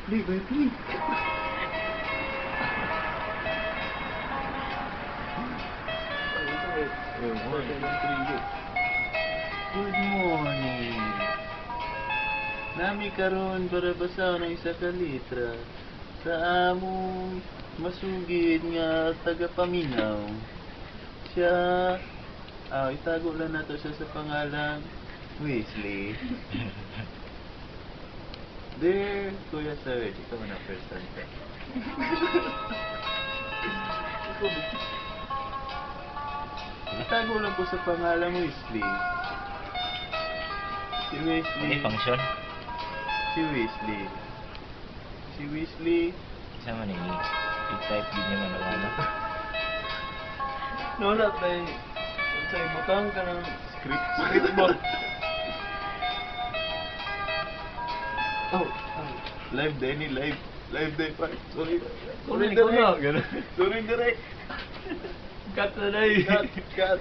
Di, baby. Good morning. Nami karon para basaw ng isa ka litra sa among masugid nga tagapaminaw. Siya, itago lang nato siya sa pangalan Weasley. Dear Kuya Serge, ikaw na person ka. Itago lang ko sa pangalan Weasley. Si Weasley. Ini function. Si Weasley. Si Weasley. Sama na ini. I-type din naman ang ano. Wala tayo. Sa'yo, butang ka ng script mo. Oh. Live day ni live. Live day pa. Sorry. Sorry, Ikaw na. direct. Sorry, direct. Cut na na eh. Cut.